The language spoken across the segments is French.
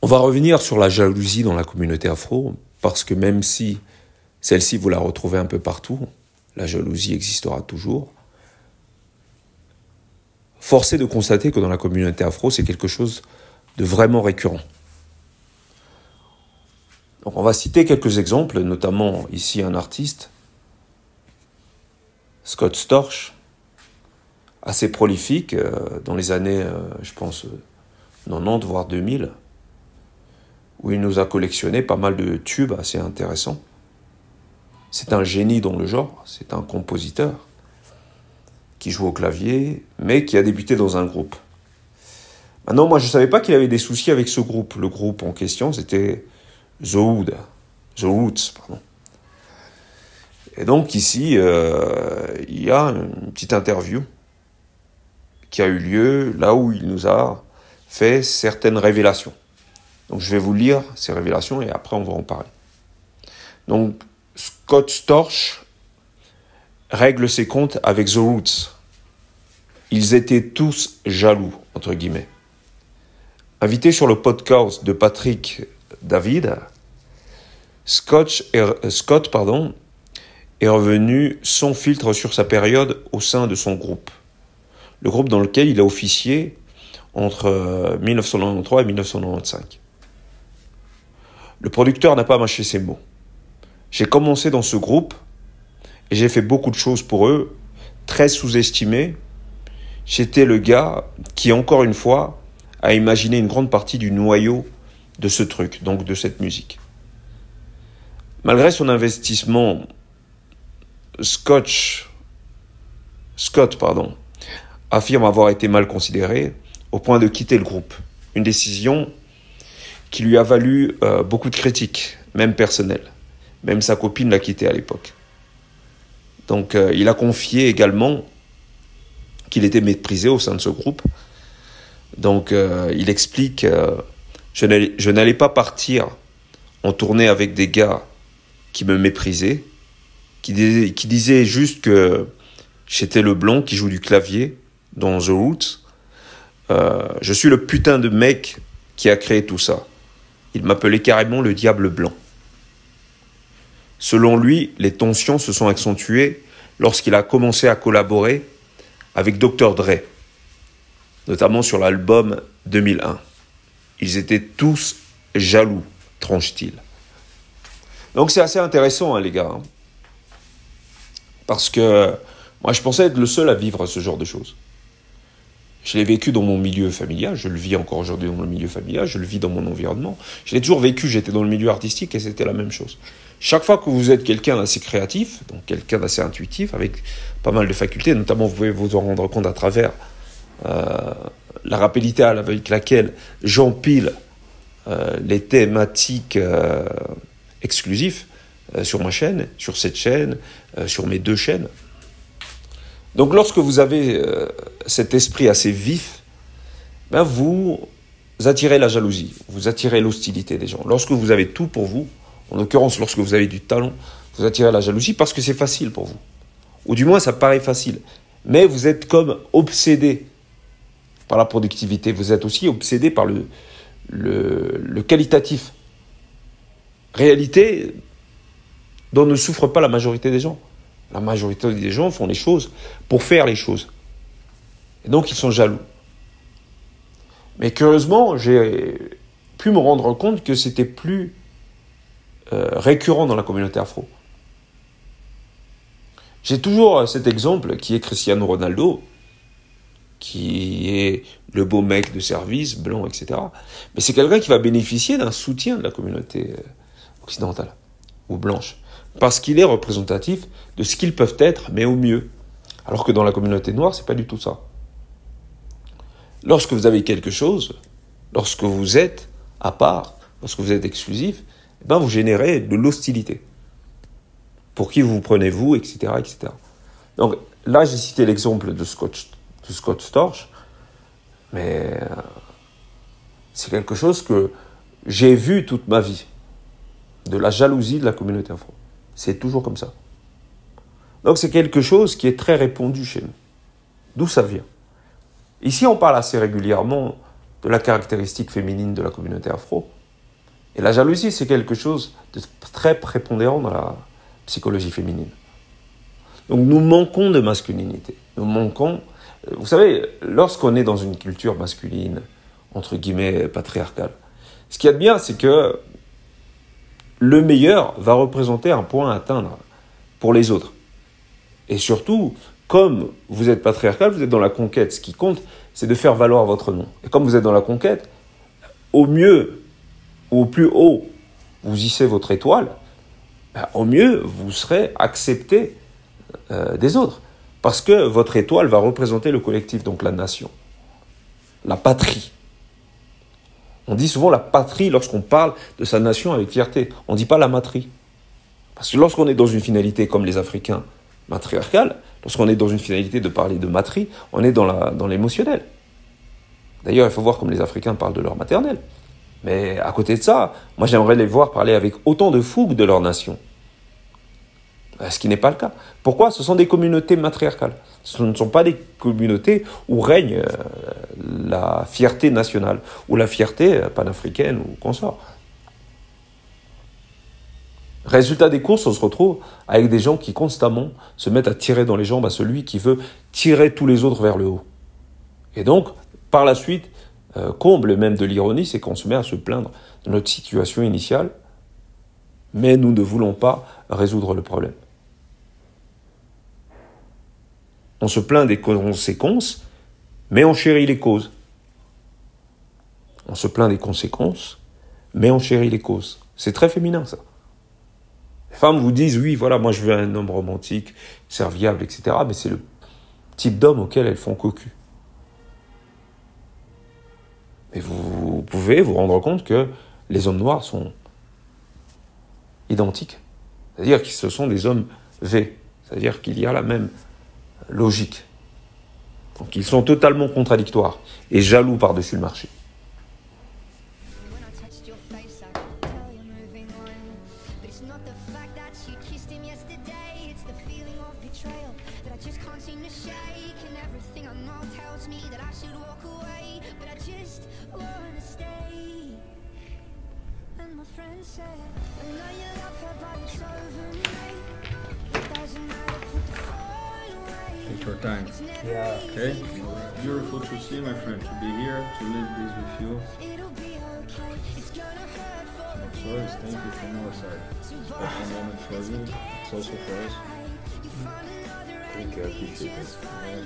On va revenir sur la jalousie dans la communauté afro, parce que même si celle-ci, vous la retrouvez un peu partout, la jalousie existera toujours. Force est de constater que dans la communauté afro, c'est quelque chose de vraiment récurrent. Donc on va citer quelques exemples, notamment ici un artiste, Scott Storch, assez prolifique dans les années, je pense, 90 voire 2000, où il nous a collectionné pas mal de tubes assez intéressants. C'est un génie dans le genre, c'est un compositeur qui joue au clavier, mais qui a débuté dans un groupe. Maintenant, moi, je ne savais pas qu'il avait des soucis avec ce groupe. Le groupe en question, c'était The Roots, pardon. Et donc ici, il y a une petite interview qui a eu lieu là où il nous a fait certaines révélations. Donc je vais vous lire ces révélations et après on va en parler. Donc Scott Storch règle ses comptes avec The Roots. Ils étaient tous jaloux, entre guillemets. Invité sur le podcast de Patrick David, Scott est revenu sans filtre sur sa période au sein de son groupe. Le groupe dans lequel il a officié entre 1993 et 1995. Le producteur n'a pas mâché ses mots. J'ai commencé dans ce groupe et j'ai fait beaucoup de choses pour eux, très sous-estimés. J'étais le gars qui, encore une fois, a imaginé une grande partie du noyau de ce truc, donc de cette musique. Malgré son investissement, Scott affirme avoir été mal considéré au point de quitter le groupe. Une décision qui lui a valu beaucoup de critiques, même personnelles. Même sa copine l'a quitté à l'époque. Donc il a confié également qu'il était méprisé au sein de ce groupe. Donc il explique je n'allais pas partir en tournée avec des gars qui me méprisaient, qui disaient juste que j'étais le blond qui joue du clavier dans The Roots. Je suis le putain de mec qui a créé tout ça. Il m'appelait carrément le diable blanc. Selon lui, les tensions se sont accentuées lorsqu'il a commencé à collaborer avec Dr. Dre, notamment sur l'album 2001. Ils étaient tous jaloux, tranche-t-il. Donc c'est assez intéressant, hein, les gars. Hein, parce que moi, je pensais être le seul à vivre ce genre de choses. Je l'ai vécu dans mon milieu familial, je le vis encore aujourd'hui dans mon milieu familial, je le vis dans mon environnement. Je l'ai toujours vécu, j'étais dans le milieu artistique et c'était la même chose. Chaque fois que vous êtes quelqu'un d'assez créatif, donc quelqu'un d'assez intuitif, avec pas mal de facultés, notamment vous pouvez vous en rendre compte à travers la rapidité avec laquelle j'empile les thématiques exclusives sur ma chaîne, sur cette chaîne, sur mes deux chaînes. Donc lorsque vous avez cet esprit assez vif, ben vous attirez la jalousie, vous attirez l'hostilité des gens. Lorsque vous avez tout pour vous, en l'occurrence lorsque vous avez du talent, vous attirez la jalousie parce que c'est facile pour vous. Ou du moins ça paraît facile. Mais vous êtes comme obsédé par la productivité, vous êtes aussi obsédé par le qualitatif. Réalité dont ne souffre pas la majorité des gens. La majorité des gens font les choses pour faire les choses. Et donc, ils sont jaloux. Mais curieusement, j'ai pu me rendre compte que c'était plus récurrent dans la communauté afro. J'ai toujours cet exemple qui est Cristiano Ronaldo, qui est le beau mec de service, blanc, etc. Mais c'est quelqu'un qui va bénéficier d'un soutien de la communauté occidentale ou blanche. Parce qu'il est représentatif de ce qu'ils peuvent être, mais au mieux. Alors que dans la communauté noire, c'est pas du tout ça. Lorsque vous avez quelque chose, lorsque vous êtes à part, lorsque vous êtes exclusif, eh ben vous générez de l'hostilité. Pour qui vous prenez vous, etc., etc. Donc là, j'ai cité l'exemple de Scott Storch, mais c'est quelque chose que j'ai vu toute ma vie, de la jalousie de la communauté afro. C'est toujours comme ça. Donc c'est quelque chose qui est très répandu chez nous. D'où ça vient? Ici, on parle assez régulièrement de la caractéristique féminine de la communauté afro. Et la jalousie, c'est quelque chose de très prépondérant dans la psychologie féminine. Donc nous manquons de masculinité. Nous manquons... Vous savez, lorsqu'on est dans une culture masculine, entre guillemets patriarcale, ce qu'il y a de bien, c'est que le meilleur va représenter un point à atteindre pour les autres. Et surtout, comme vous êtes patriarcal, vous êtes dans la conquête. Ce qui compte, c'est de faire valoir votre nom. Et comme vous êtes dans la conquête, au mieux, ou au plus haut, vous hissez votre étoile, au mieux, vous serez accepté des autres. Parce que votre étoile va représenter le collectif, donc la nation, la patrie. On dit souvent la patrie lorsqu'on parle de sa nation avec fierté. On ne dit pas la matrie. Parce que lorsqu'on est dans une finalité comme les Africains matriarcales, lorsqu'on est dans une finalité de parler de matrie, on est dans l'émotionnel. D'ailleurs, il faut voir comme les Africains parlent de leur maternelle. Mais à côté de ça, moi j'aimerais les voir parler avec autant de fougue de leur nation. Ce qui n'est pas le cas. Pourquoi ? Ce sont des communautés matriarcales. Ce ne sont pas des communautés où règne la fierté nationale ou la fierté panafricaine ou consort. Résultat des courses, on se retrouve avec des gens qui constamment se mettent à tirer dans les jambes à celui qui veut tirer tous les autres vers le haut. Et donc, par la suite, comble même de l'ironie, c'est qu'on se met à se plaindre de notre situation initiale, mais nous ne voulons pas résoudre le problème. On se plaint des conséquences, mais on chérit les causes. On se plaint des conséquences, mais on chérit les causes. C'est très féminin, ça. Les femmes vous disent, oui, voilà, moi je veux un homme romantique, serviable, etc. Mais c'est le type d'homme auquel elles font cocu. Et vous pouvez vous rendre compte que les hommes noirs sont identiques. C'est-à-dire que ce sont des hommes V. C'est-à-dire qu'il y a la même logique. Donc ils sont totalement contradictoires et jaloux par-dessus le marché. Take your time. Yeah. Okay? Beautiful to see, my friend, to be here, to live this with you. Of course, thank you from our side. Special moment for you, it's also for us. Thank you, I appreciate it. It's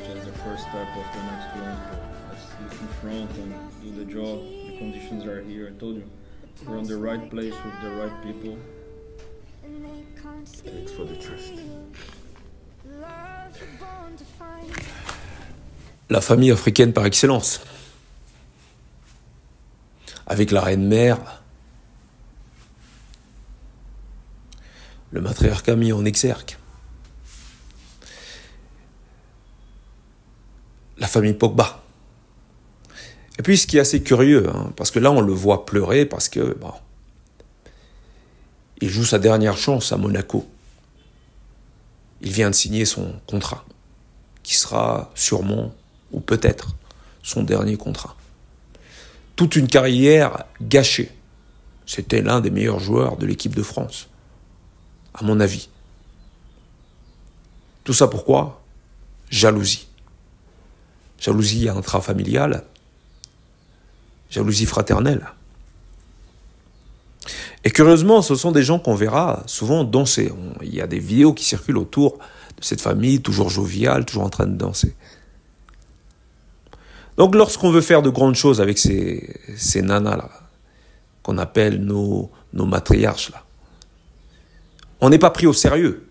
just the first step of the next one. Let's look in front and do the job. The conditions are here. I told you, we're on the right place with the right people. Thanks for the trust. La famille africaine par excellence. Avec la reine-mère, le matriarcat mis en exergue. La famille Pogba. Et puis ce qui est assez curieux, parce que là on le voit pleurer, parce que il joue sa dernière chance à Monaco. Il vient de signer son contrat, qui sera sûrement, ou peut-être, son dernier contrat. Toute une carrière gâchée. C'était l'un des meilleurs joueurs de l'équipe de France, à mon avis. Tout ça pourquoi ? Jalousie. Jalousie intrafamiliale, jalousie fraternelle. Et curieusement, ce sont des gens qu'on verra souvent danser. Il y a des vidéos qui circulent autour de cette famille, toujours joviale, toujours en train de danser. Donc lorsqu'on veut faire de grandes choses avec ces nanas-là, qu'on appelle nos matriarches-là, on n'est pas pris au sérieux.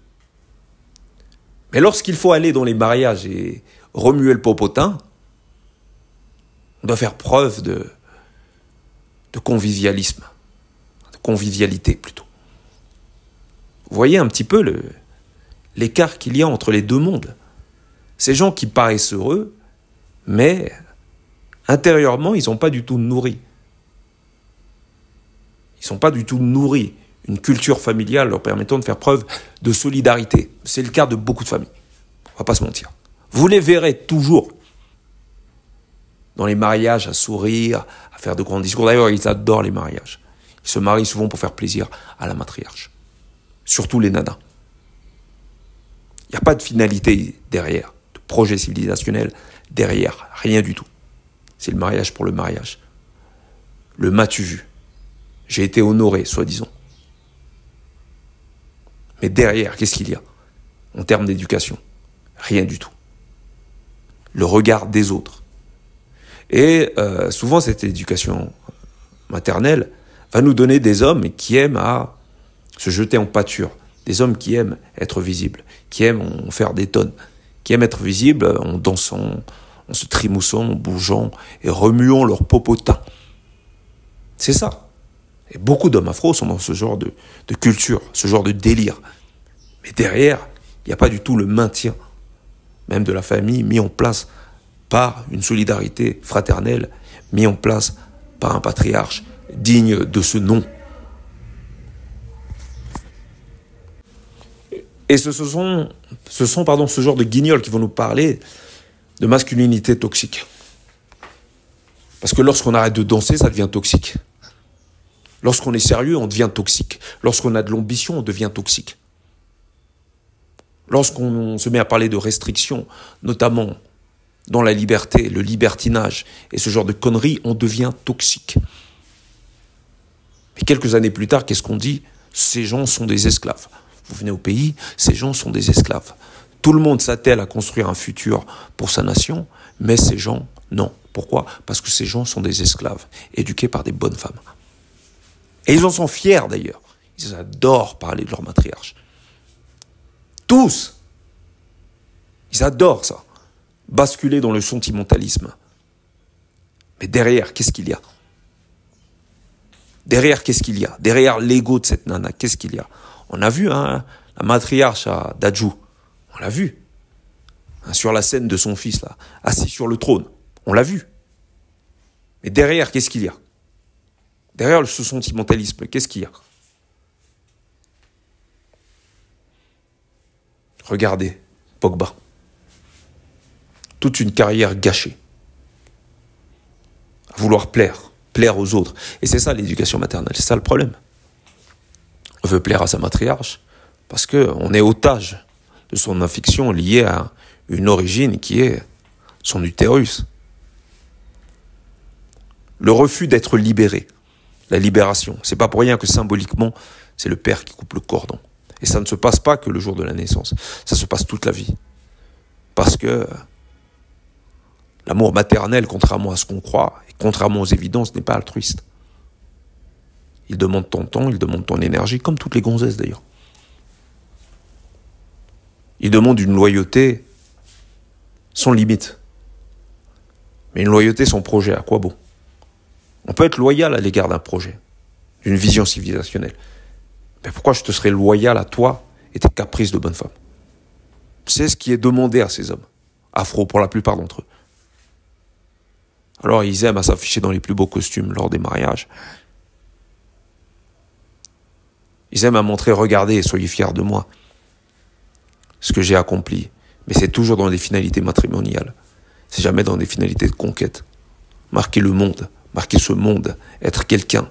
Mais lorsqu'il faut aller dans les mariages et remuer le popotin, on doit faire preuve de convivialisme. Convivialité plutôt. Vous voyez un petit peu l'écart qu'il y a entre les deux mondes. Ces gens qui paraissent heureux, mais intérieurement, ils n'ont pas du tout nourri. Ils ne sont pas du tout nourris. Une culture familiale leur permettant de faire preuve de solidarité. C'est le cas de beaucoup de familles. On ne va pas se mentir. Vous les verrez toujours dans les mariages à sourire, à faire de grands discours. D'ailleurs, ils adorent les mariages. Ils se marient souvent pour faire plaisir à la matriarche. Surtout les nanas. Il n'y a pas de finalité derrière, de projet civilisationnel derrière, rien du tout. C'est le mariage pour le mariage. Le m'as-tu vu? J'ai été honoré, soi-disant. Mais derrière, qu'est-ce qu'il y a en termes d'éducation? Rien du tout. Le regard des autres. Et souvent, cette éducation maternelle va nous donner des hommes qui aiment à se jeter en pâture. Des hommes qui aiment être visibles, qui aiment en faire des tonnes, qui aiment être visibles en dansant, en se trimoussant, en bougeant et remuant leur popotin. C'est ça. Et beaucoup d'hommes afro sont dans ce genre de culture, ce genre de délire. Mais derrière, il n'y a pas du tout le maintien, même de la famille, mis en place par une solidarité fraternelle, mis en place par un patriarche digne de ce nom. Et ce sont ce genre de guignols qui vont nous parler de masculinité toxique. Parce que lorsqu'on arrête de danser, ça devient toxique. Lorsqu'on est sérieux, on devient toxique. Lorsqu'on a de l'ambition, on devient toxique. Lorsqu'on se met à parler de restrictions, notamment dans la liberté, le libertinage et ce genre de conneries, on devient toxique. Mais quelques années plus tard, qu'est-ce qu'on dit? Ces gens sont des esclaves. Vous venez au pays, ces gens sont des esclaves. Tout le monde s'attelle à construire un futur pour sa nation, mais ces gens, non. Pourquoi? Parce que ces gens sont des esclaves, éduqués par des bonnes femmes. Et ils en sont fiers d'ailleurs. Ils adorent parler de leur matriarche. Tous. Ils adorent ça. Basculer dans le sentimentalisme. Mais derrière, qu'est-ce qu'il y a? Derrière, qu'est-ce qu'il y a? Derrière l'ego de cette nana, qu'est-ce qu'il y a? On a vu la matriarche à Dadju. On l'a vu. Sur la scène de son fils, là, assis sur le trône. On l'a vu. Mais derrière, qu'est-ce qu'il y a? Derrière ce sentimentalisme, qu'est-ce qu'il y a? Regardez, Pogba. Toute une carrière gâchée. À vouloir plaire aux autres. Et c'est ça l'éducation maternelle, c'est ça le problème. On veut plaire à sa matriarche parce qu'on est otage de son affection liée à une origine qui est son utérus. Le refus d'être libéré, la libération, c'est pas pour rien que symboliquement, c'est le père qui coupe le cordon. Et ça ne se passe pas que le jour de la naissance, ça se passe toute la vie. Parce que l'amour maternel, contrairement à ce qu'on croit, et contrairement aux évidences, n'est pas altruiste. Il demande ton temps, il demande ton énergie, comme toutes les gonzesses d'ailleurs. Il demande une loyauté sans limite. Mais une loyauté sans projet, à quoi bon? On peut être loyal à l'égard d'un projet, d'une vision civilisationnelle. Mais pourquoi je te serais loyal à toi et tes caprices de bonne femme? C'est ce qui est demandé à ces hommes, afro pour la plupart d'entre eux. Alors ils aiment à s'afficher dans les plus beaux costumes lors des mariages. Ils aiment à montrer, regardez, soyez fiers de moi, ce que j'ai accompli. Mais c'est toujours dans des finalités matrimoniales. C'est jamais dans des finalités de conquête. Marquer le monde, marquer ce monde, être quelqu'un,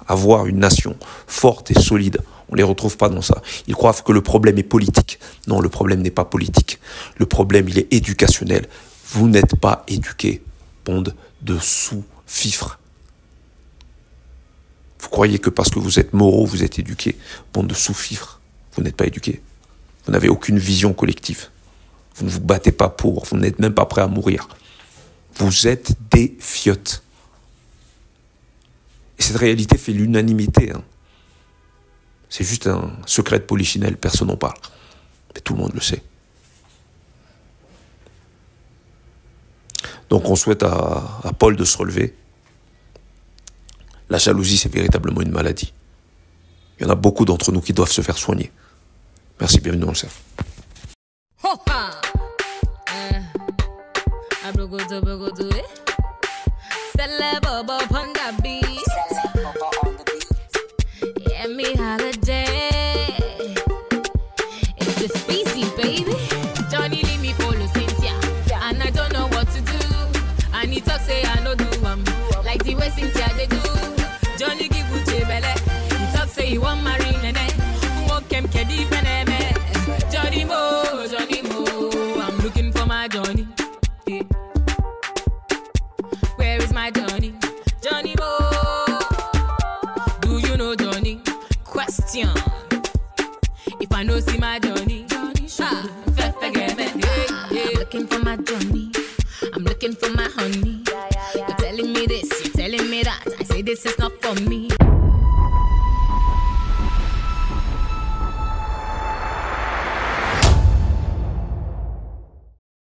avoir une nation forte et solide. On ne les retrouve pas dans ça. Ils croient que le problème est politique. Non, le problème n'est pas politique. Le problème, il est éducationnel. Vous n'êtes pas éduqués, bande de sous-fifres. Vous croyez que parce que vous êtes moraux, vous êtes éduqués, bande de sous-fifres. Vous n'êtes pas éduqués. Vous n'avez aucune vision collective. Vous ne vous battez pas pour. Vous n'êtes même pas prêt à mourir. Vous êtes des fiottes. Et cette réalité fait l'unanimité. C'est juste un secret de polichinelle, personne n'en parle. Mais tout le monde le sait. Donc on souhaite à Paul de se relever. La jalousie, c'est véritablement une maladie. Il y en a beaucoup d'entre nous qui doivent se faire soigner. Merci, bienvenue dans le cercle. Like the way Cynthia they do, Johnny give Uche belle. question. If I know see my Johnny, I'm looking for my Johnny. I'm looking for my honey. You're telling me this, you're telling me that. I say this is not for me.